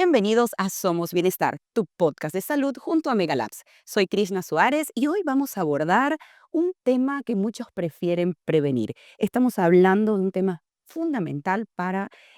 Bienvenidos a Somos Bienestar, tu podcast de salud junto a Megalabs. Soy Krishna Suárez y hoy vamos a abordar un tema que muchos prefieren prevenir. Estamos hablando de un tema fundamental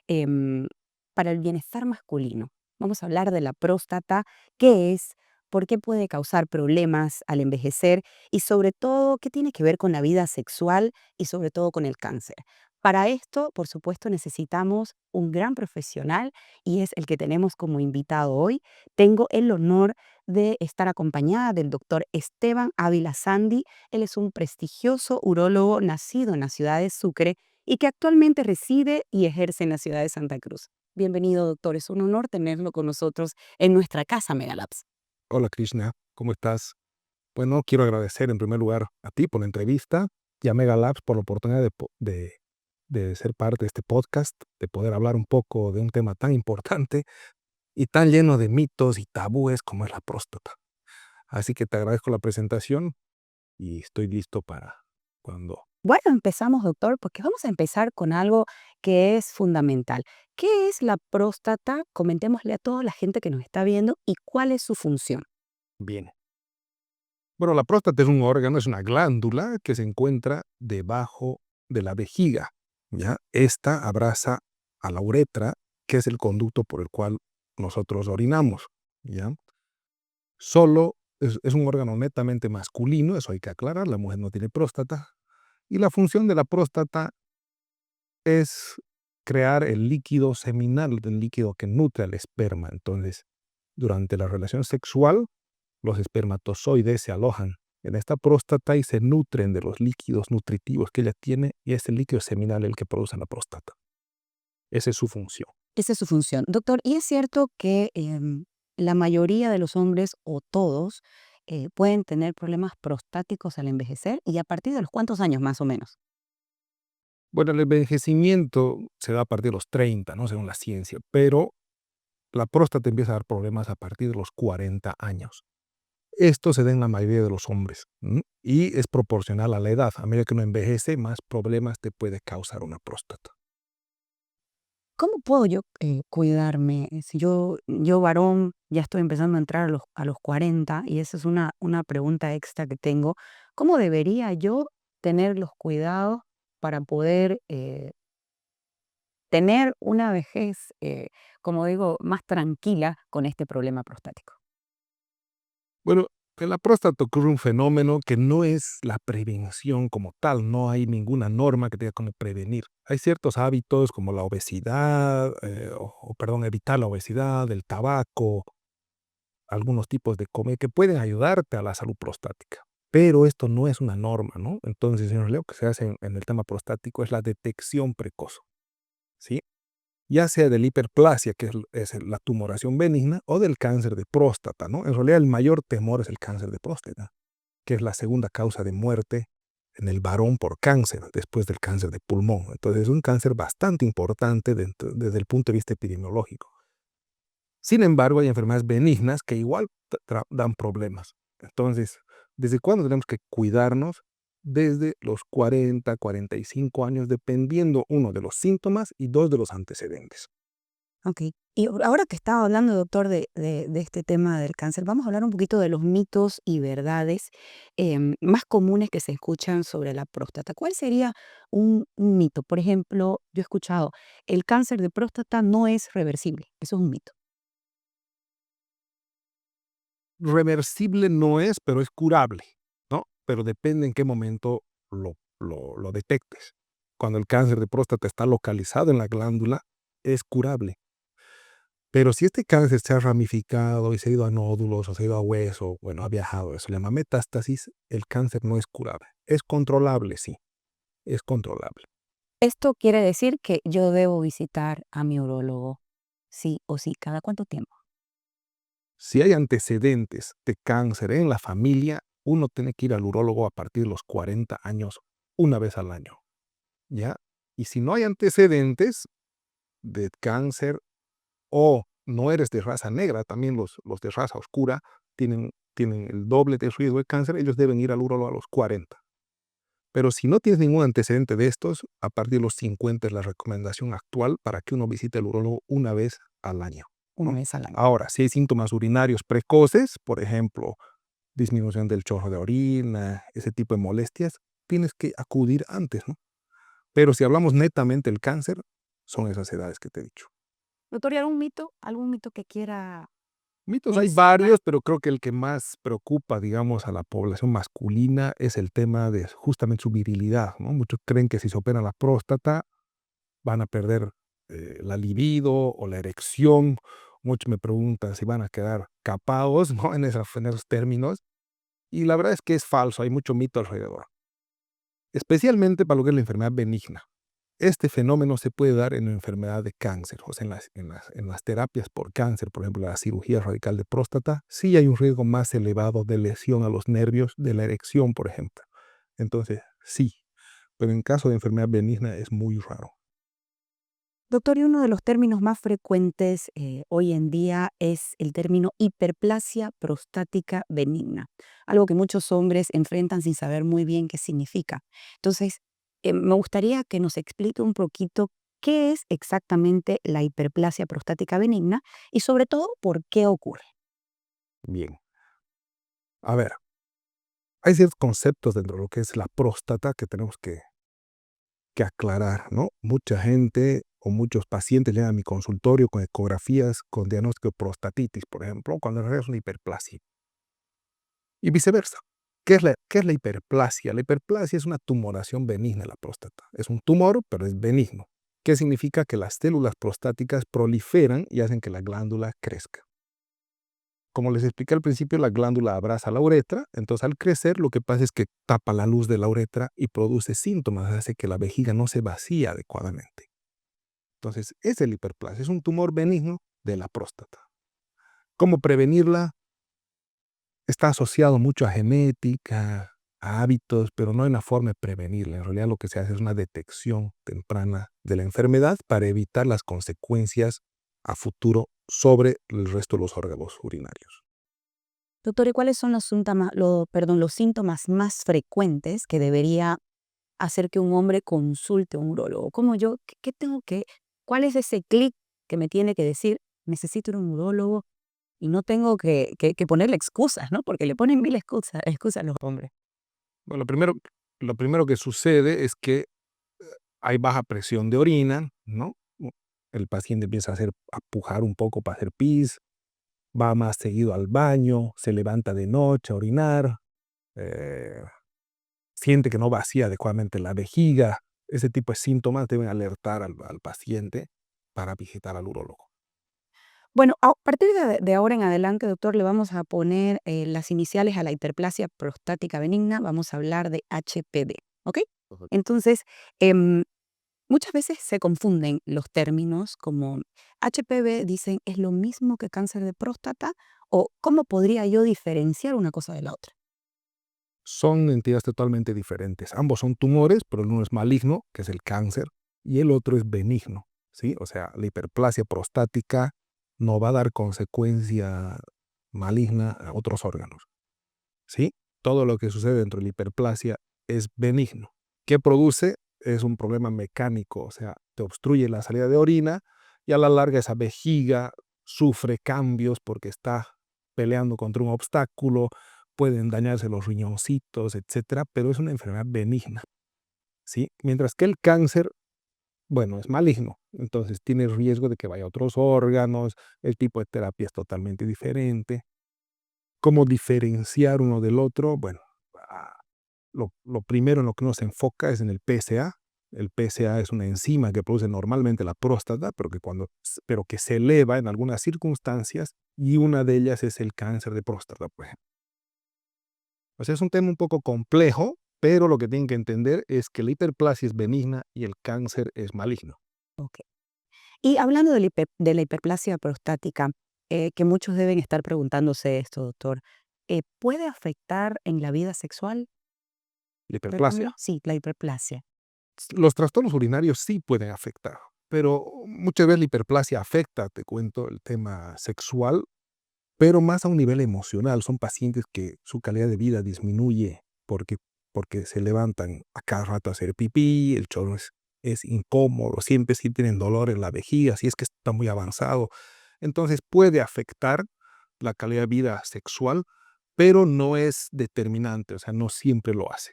em, para el bienestar masculino. Vamos a hablar de la próstata, qué es, por qué puede causar problemas al envejecer y sobre todo qué tiene que ver con la vida sexual y sobre todo con el cáncer. Para esto, por supuesto, necesitamos un gran profesional y es el que tenemos como invitado hoy. Tengo el honor de estar acompañada del doctor Esteban Ávila Sandi. Él es un prestigioso urólogo nacido en la ciudad de Sucre y que actualmente reside y ejerce en la ciudad de Santa Cruz. Bienvenido, doctor. Es un honor tenerlo con nosotros en nuestra casa Megalabs. Hola Krishna, ¿cómo estás? Bueno, quiero agradecer en primer lugar a ti por la entrevista y a Mega Labs por la oportunidad de ser parte de este podcast, de poder hablar un poco de un tema tan importante y tan lleno de mitos y tabúes como es la próstata. Así que te agradezco la presentación y estoy listo para cuando... Bueno, empezamos, doctor, porque vamos a empezar con algo que es fundamental. ¿Qué es la próstata? Comentémosle a toda la gente que nos está viendo y cuál es su función. Bien. Bueno, la próstata es un órgano, es una glándula que se encuentra debajo de la vejiga, ¿ya? Esta abraza a la uretra, que es el conducto por el cual nosotros orinamos, ¿ya? Solo es un órgano netamente masculino, eso hay que aclarar, la mujer no tiene próstata, y la función de la próstata es crear el líquido seminal, el líquido que nutre al esperma. Entonces, durante la relación sexual, los espermatozoides se alojan en esta próstata y se nutren de los líquidos nutritivos que ella tiene, y es el líquido seminal el que produce la próstata. Esa es su función. Esa es su función. Doctor, ¿y es cierto que la mayoría de los hombres o todos pueden tener problemas prostáticos al envejecer? ¿Y a partir de los cuántos años más o menos? Bueno, el envejecimiento se da a partir de los 30, ¿no? Según la ciencia, pero la próstata empieza a dar problemas a partir de los 40 años. Esto se da en la mayoría de los hombres, ¿m? Y es proporcional a la edad. A medida que uno envejece, más problemas te puede causar una próstata. ¿Cómo puedo yo cuidarme? Si yo varón ya estoy empezando a entrar a los 40 y esa es una pregunta extra que tengo. ¿Cómo debería yo tener los cuidados para poder tener una vejez, como digo, más tranquila con este problema prostático? Bueno, en la próstata ocurre un fenómeno que no es la prevención como tal, no hay ninguna norma que diga cómo prevenir. Hay ciertos hábitos como la obesidad, perdón, evitar la obesidad, el tabaco, algunos tipos de comida que pueden ayudarte a la salud prostática. Pero esto no es una norma, ¿no? Entonces, en realidad, lo que se hace en el tema prostático es la detección precoz, ¿sí? Ya sea de la hiperplasia, que es la tumoración benigna, o del cáncer de próstata, ¿no? En realidad, el mayor temor es el cáncer de próstata, que es la segunda causa de muerte en el varón por cáncer, después del cáncer de pulmón. Entonces, es un cáncer bastante importante desde el punto de vista epidemiológico. Sin embargo, hay enfermedades benignas que igual dan problemas. Entonces, ¿desde cuándo tenemos que cuidarnos? Desde los 40, 45 años, dependiendo uno de los síntomas y dos de los antecedentes. Ok. Y ahora que estaba hablando, doctor, de este tema del cáncer, vamos a hablar un poquito de los mitos y verdades más comunes que se escuchan sobre la próstata. ¿Cuál sería un mito? Por ejemplo, yo he escuchado, el cáncer de próstata no es reversible. Eso es un mito. Reversible no es, pero es curable, ¿no? Pero depende en qué momento lo detectes. Cuando el cáncer de próstata está localizado en la glándula, es curable. Pero si este cáncer se ha ramificado y se ha ido a nódulos o se ha ido a hueso, bueno, ha viajado, eso se llama metástasis, el cáncer no es curable. Es controlable, sí, es controlable. Esto quiere decir que yo debo visitar a mi urólogo, sí o sí, ¿cada cuánto tiempo? Si hay antecedentes de cáncer en la familia, uno tiene que ir al urólogo a partir de los 40 años, una vez al año, ¿ya? Y si no hay antecedentes de cáncer o no eres de raza negra, también los de raza oscura tienen el doble de riesgo de cáncer, ellos deben ir al urólogo a los 40. Pero si no tienes ningún antecedente de estos, a partir de los 50 es la recomendación actual para que uno visite el urólogo una vez al año. una ¿no? vez al año. Ahora, si hay síntomas urinarios precoces, por ejemplo, disminución del chorro de orina, ese tipo de molestias, tienes que acudir antes, ¿no? Pero si hablamos netamente del cáncer, son esas edades que te he dicho. Doctor, ¿y algún mito que quiera Mitos hay mencionar? varios, pero creo que el que más preocupa, digamos, a la población masculina es el tema de justamente su virilidad, ¿no? Muchos creen que si se operan la próstata van a perder la libido o la erección. Muchos me preguntan si van a quedar capados, ¿no? En esos términos. Y la verdad es que es falso, hay mucho mito alrededor, especialmente para lo que es la enfermedad benigna. Este fenómeno se puede dar en la enfermedad de cáncer, o sea, en las terapias por cáncer, por ejemplo, la cirugía radical de próstata, sí hay un riesgo más elevado de lesión a los nervios de la erección, por ejemplo. Entonces, sí, pero en caso de enfermedad benigna es muy raro. Doctor, y uno de los términos más frecuentes hoy en día es el término hiperplasia prostática benigna, algo que muchos hombres enfrentan sin saber muy bien qué significa. Entonces, me gustaría que nos explique un poquito qué es exactamente la hiperplasia prostática benigna y sobre todo por qué ocurre. Bien, a ver, hay ciertos conceptos dentro de lo que es la próstata que tenemos que aclarar, ¿no? Mucha gente o muchos pacientes llegan a mi consultorio con ecografías con diagnóstico de prostatitis, por ejemplo, cuando en realidad es una hiperplasia. Y viceversa. ¿Qué es la hiperplasia? La hiperplasia es una tumoración benigna de la próstata. Es un tumor, pero es benigno. ¿Qué significa? Que las células prostáticas proliferan y hacen que la glándula crezca. Como les expliqué al principio, la glándula abraza la uretra, entonces al crecer lo que pasa es que tapa la luz de la uretra y produce síntomas, hace que la vejiga no se vacíe adecuadamente. Entonces, es el hiperplasia, es un tumor benigno de la próstata. ¿Cómo prevenirla? Está asociado mucho a genética, a hábitos, pero no hay una forma de prevenirla. En realidad lo que se hace es una detección temprana de la enfermedad para evitar las consecuencias a futuro sobre el resto de los órganos urinarios. Doctor, ¿y cuáles son los síntomas más frecuentes que debería hacer que un hombre consulte a un urólogo? ¿Cómo yo, cuál es ese clic que me tiene que decir, necesito ir a un urólogo y no tengo que ponerle excusas, ¿no? Porque le ponen mil excusas a los hombres. Bueno, lo primero que sucede es que hay baja presión de orina, ¿no? El paciente empieza a pujar un poco para hacer pis, va más seguido al baño, se levanta de noche a orinar, eh, siente que no vacía adecuadamente la vejiga. Ese tipo de síntomas deben alertar al paciente para visitar al urólogo. Bueno, a partir de ahora en adelante, doctor, le vamos a poner las iniciales a la hiperplasia prostática benigna, vamos a hablar de HPV, ¿ok? Ujú. Entonces, em, muchas veces se confunden los términos como HPV, dicen, ¿es lo mismo que cáncer de próstata? ¿O cómo podría yo diferenciar una cosa de la otra? Son entidades totalmente diferentes. Ambos son tumores, pero el uno es maligno, que es el cáncer, y el otro es benigno, ¿sí? O sea, la hiperplasia prostática no va a dar consecuencia maligna a otros órganos, ¿sí? Todo lo que sucede dentro de la hiperplasia es benigno. ¿Qué produce? Es un problema mecánico, o sea, te obstruye la salida de orina y a la larga esa vejiga sufre cambios porque está peleando contra un obstáculo, pueden dañarse los riñoncitos, etcétera, pero es una enfermedad benigna, ¿sí? Mientras que el cáncer, bueno, es maligno, entonces tiene riesgo de que vaya a otros órganos, el tipo de terapia es totalmente diferente. ¿Cómo diferenciar uno del otro? Bueno, ah, lo primero en lo que uno se enfoca es en el PSA. El PSA es una enzima que produce normalmente la próstata, pero que se eleva en algunas circunstancias, y una de ellas es el cáncer de próstata, por ejemplo. O sea, es un tema un poco complejo, pero lo que tienen que entender es que la hiperplasia es benigna y el cáncer es maligno. Ok. Y hablando de la hiperplasia prostática, que muchos deben estar preguntándose esto, doctor, ¿puede afectar en la vida sexual? La hiperplasia. Cuéntamelo. Sí, la hiperplasia. Los trastornos urinarios sí pueden afectar, pero muchas veces la hiperplasia afecta, te cuento, el tema sexual, pero más a un nivel emocional. Son pacientes que su calidad de vida disminuye porque se levantan a cada rato a hacer pipí, el chorro es incómodo, siempre sí tienen dolor en la vejiga, si es que está muy avanzado. Entonces puede afectar la calidad de vida sexual, pero no es determinante, o sea, no siempre lo hace.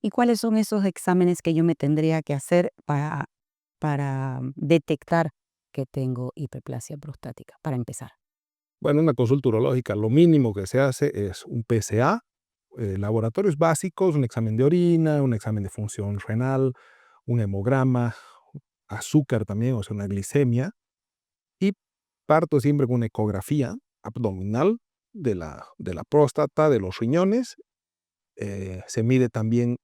¿Y cuáles son esos exámenes que yo me tendría que hacer para detectar que tengo hiperplasia prostática, para empezar? Bueno, una consulta urológica, lo mínimo que se hace es un PSA, laboratorios básicos, un examen de orina, un examen de función renal, un hemograma, azúcar también, o sea, una glicemia, y parto siempre con una ecografía abdominal de la próstata, de los riñones. Se mide también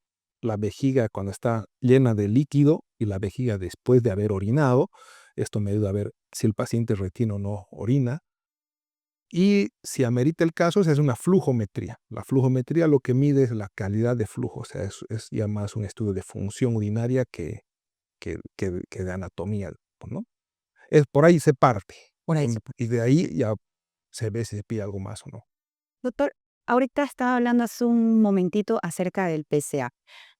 la vejiga cuando está llena de líquido y la vejiga después de haber orinado. Esto me ayuda a ver si el paciente retiene o no orina. Y si amerita el caso, se hace una flujometría. La flujometría lo que mide es la calidad de flujo, o sea, es ya más un estudio de función urinaria que de anatomía, ¿no? Por ahí se parte. Por ahí se puede. Y de ahí ya se ve si se pide algo más o no. Doctor, ahorita estaba hablando hace un momentito acerca del PCA.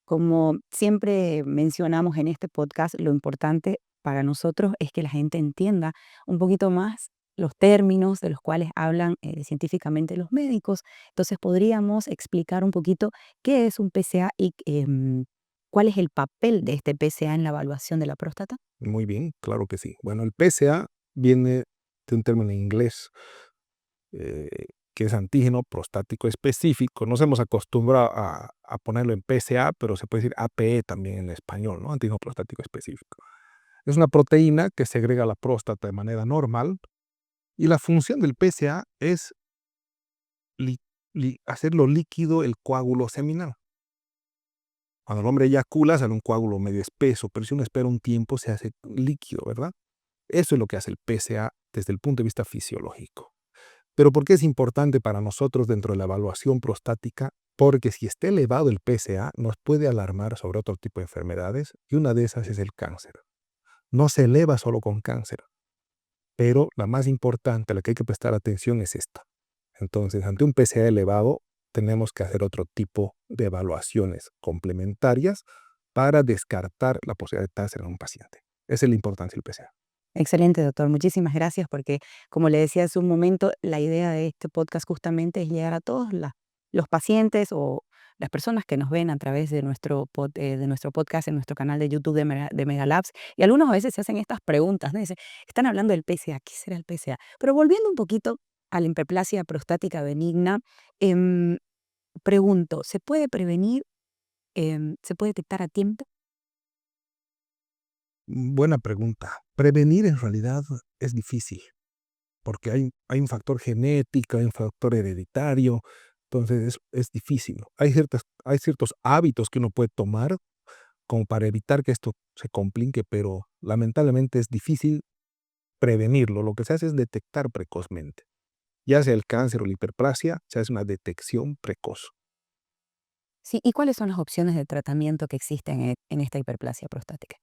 Como siempre mencionamos en este podcast, lo importante para nosotros es que la gente entienda un poquito más los términos de los cuales hablan científicamente los médicos. Entonces, podríamos explicar un poquito qué es un PCA y cuál es el papel de este PCA en la evaluación de la próstata. Muy bien, claro que sí. Bueno, el PSA viene de un término en inglés eh, que es antígeno prostático específico. Nos hemos acostumbrado a ponerlo en PSA, pero se puede decir APE también en español, ¿no? Antígeno prostático específico. Es una proteína que segrega la próstata de manera normal y la función del PSA es li- hacerlo líquido el coágulo seminal. Cuando el hombre eyacula sale un coágulo medio espeso, pero si uno espera un tiempo se hace líquido, ¿verdad? Eso es lo que hace el PSA desde el punto de vista fisiológico. Pero ¿por qué es importante para nosotros dentro de la evaluación prostática? Porque si está elevado el PSA nos puede alarmar sobre otro tipo de enfermedades y una de esas es el cáncer. No se eleva solo con cáncer, pero la más importante, la que hay que prestar atención es esta. Entonces, ante un PSA elevado, tenemos que hacer otro tipo de evaluaciones complementarias para descartar la posibilidad de cáncer en un paciente. Esa es la importancia del PSA. Excelente, doctor. Muchísimas gracias porque, como le decía hace un momento, la idea de este podcast justamente es llegar a todos los pacientes o las personas que nos ven a través de de nuestro podcast en nuestro canal de YouTube de Megalabs. Y algunos a veces se hacen estas preguntas, ¿no? Dicen, están hablando del PSA, ¿qué será el PSA? Pero volviendo un poquito a la hiperplasia prostática benigna, em, pregunto, ¿se puede prevenir? ¿Se puede detectar a tiempo? Buena pregunta. Prevenir en realidad es difícil, porque hay un factor genético, hay un factor hereditario, entonces es difícil, ¿no? Hay ciertos hábitos que uno puede tomar como para evitar que esto se complique, pero lamentablemente es difícil prevenirlo. Lo que se hace es detectar precozmente. Ya sea el cáncer o la hiperplasia, se hace una detección precoz. Sí, ¿y cuáles son las opciones de tratamiento que existen en esta hiperplasia prostática?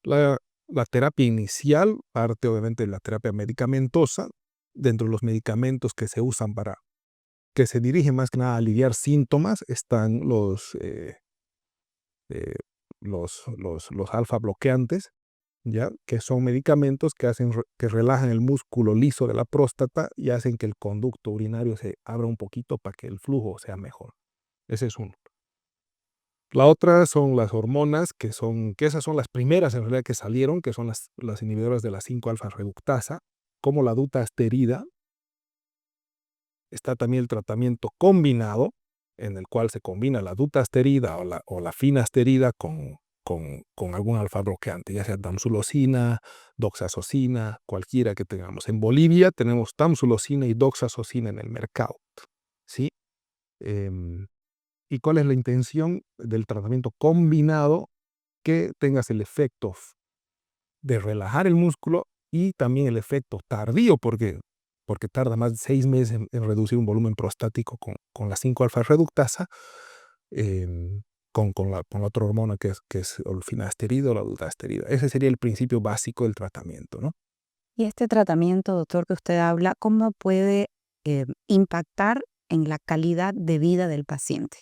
La, la terapia inicial parte obviamente de la terapia medicamentosa. Dentro de los medicamentos que se usan que se dirigen más que nada a aliviar síntomas, están eh, los alfa bloqueantes, ¿ya? Que son medicamentos que relajan el músculo liso de la próstata y hacen que el conducto urinario se abra un poquito para que el flujo sea mejor. Ese es uno. La otra son las hormonas, que esas son las primeras en realidad que salieron, que son las inhibidoras de la 5-alfa reductasa, como la dutasterida. Está también el tratamiento combinado, en el cual se combina la dutasterida o la finasterida con algún alfa bloqueante, ya sea tamsulosina, doxazosina, cualquiera que tengamos. En Bolivia tenemos tamsulosina y doxazosina en el mercado, ¿sí? Em, ¿Y cuál es la intención del tratamiento combinado? Que tengas el efecto de relajar el músculo y también el efecto tardío, porque tarda más de 6 meses en reducir un volumen prostático con la 5-alfa reductasa, em, con la otra hormona que es el finasterida o la dutasterida. Ese sería el principio básico del tratamiento, ¿no? Y este tratamiento, doctor, que usted habla, ¿cómo puede impactar en la calidad de vida del paciente?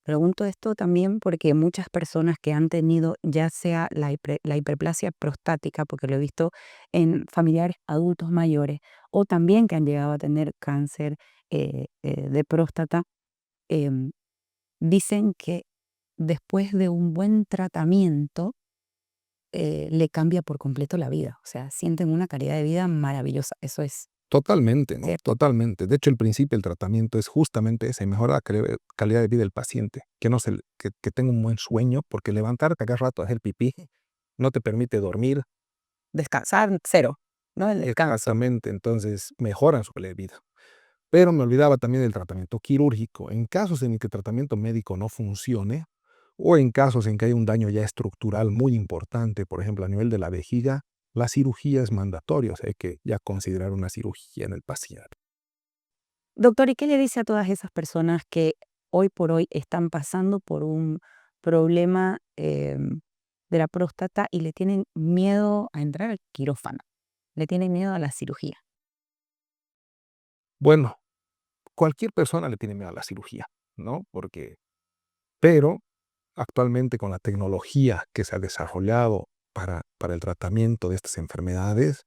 Pregunto esto también porque muchas personas que han tenido ya sea la hiperplasia prostática, porque lo he visto en familiares adultos mayores, o también que han llegado a tener cáncer de próstata, em, dicen que después de un buen tratamiento le cambia por completo la vida. O sea, sienten una calidad de vida maravillosa. Eso es Totalmente, ¿no? cierto. Totalmente. De hecho, el principio del tratamiento es justamente ese, mejorar la calidad de vida del paciente, que no se, que tenga un buen sueño, porque levantarte a cada rato a hacer pipí no te permite dormir. Descansar, cero, ¿no? El descanso. Exactamente, entonces mejoran su calidad de vida. Pero me olvidaba también del tratamiento quirúrgico. En casos en el que el tratamiento médico no funcione, o en casos en que hay un daño ya estructural muy importante, por ejemplo, a nivel de la vejiga, la cirugía es mandatoria, o sea, hay que ya considerar una cirugía en el paciente. Doctor, ¿y qué le dice a todas esas personas que hoy por hoy están pasando por un problema de la próstata y le tienen miedo a entrar al quirófano? Le tienen miedo a la cirugía. Bueno, cualquier persona le tiene miedo a la cirugía, ¿no? Pero actualmente con la tecnología que se ha desarrollado para el tratamiento de estas enfermedades,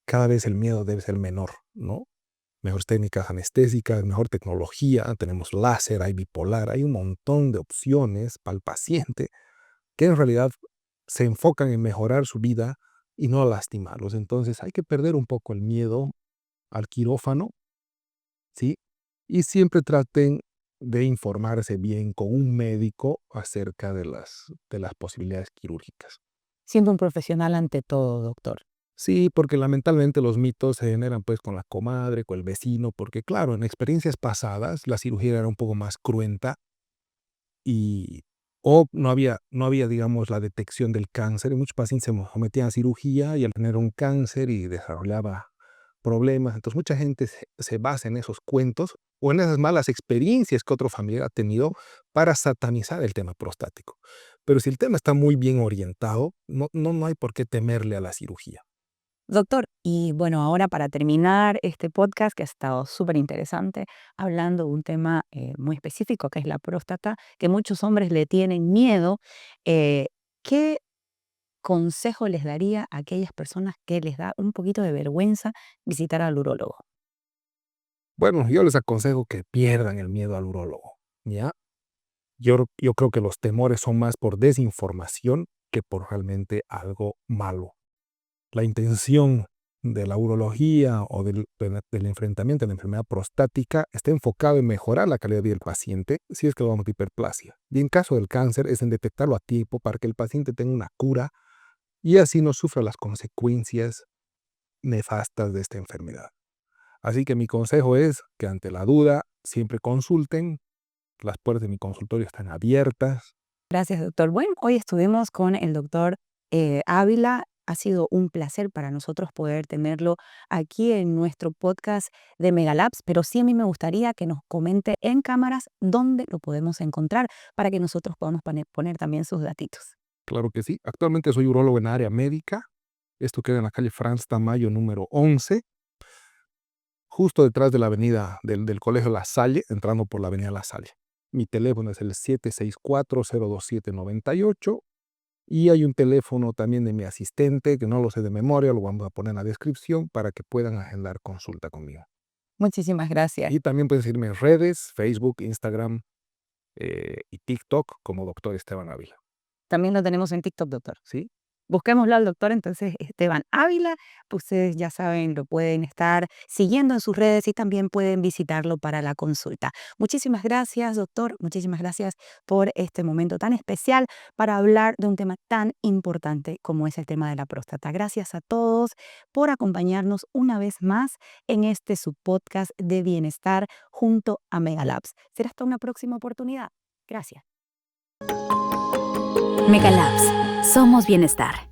cada vez el miedo debe ser menor, ¿no? Mejores técnicas anestésicas, mejor tecnología, tenemos láser, hay bipolar, hay un montón de opciones para el paciente que en realidad se enfocan en mejorar su vida y no lastimarlos. Entonces hay que perder un poco el miedo al quirófano, ¿sí? Y siempre traten de informarse bien con un médico acerca de las posibilidades quirúrgicas. Siendo un profesional ante todo, doctor. Sí, porque lamentablemente los mitos se generan pues con la comadre, con el vecino, porque claro, en experiencias pasadas la cirugía era un poco más cruenta y o no había, digamos, la detección del cáncer y muchos pacientes se sometían a cirugía y al tener un cáncer y desarrollaba problemas. Entonces mucha gente se basa en esos cuentos o en esas malas experiencias que otro familiar ha tenido para satanizar el tema prostático. Pero si el tema está muy bien orientado, no hay por qué temerle a la cirugía. Doctor, y bueno, ahora para terminar este podcast que ha estado súper interesante, hablando de un tema muy específico que es la próstata, que muchos hombres le tienen miedo, eh, ¿qué consejo les daría a aquellas personas que les da un poquito de vergüenza visitar al urólogo? Bueno, yo les aconsejo que pierdan el miedo al urólogo, ¿ya? Yo creo que los temores son más por desinformación que por realmente algo malo. La intención de la urología o del enfrentamiento a la enfermedad prostática está enfocado en mejorar la calidad de vida del paciente si es que lo vamos a hiperplasia. Y en caso del cáncer es en detectarlo a tiempo para que el paciente tenga una cura y así no sufra las consecuencias nefastas de esta enfermedad. Así que mi consejo es que ante la duda siempre consulten. Las puertas de mi consultorio están abiertas. Gracias, doctor. Bueno, hoy estuvimos con el doctor Ávila. Ha sido un placer para nosotros poder tenerlo aquí en nuestro podcast de Megalabs, pero sí a mí me gustaría que nos comente en cámaras dónde lo podemos encontrar para que nosotros podamos poner también sus datitos. Claro que sí. Actualmente soy urólogo en área médica. Esto queda en la calle Franz Tamayo número 11, justo detrás de la avenida del Colegio La Salle, entrando por la avenida La Salle. Mi teléfono es el 764-02798 y hay un teléfono también de mi asistente, que no lo sé de memoria, lo vamos a poner en la descripción para que puedan agendar consulta conmigo. Muchísimas gracias. Y también pueden seguirme en redes, Facebook, Instagram y TikTok como Doctor Esteban Ávila. También lo tenemos en TikTok, doctor. ¿Sí? Busquémoslo al doctor entonces Esteban Ávila. Ustedes ya saben, lo pueden estar siguiendo en sus redes y también pueden visitarlo para la consulta. Muchísimas gracias, doctor. Muchísimas gracias por este momento tan especial para hablar de un tema tan importante como es el tema de la próstata. Gracias a todos por acompañarnos una vez más en este su podcast de bienestar junto a Megalabs. Será hasta una próxima oportunidad. Gracias. Megalabs. Somos bienestar.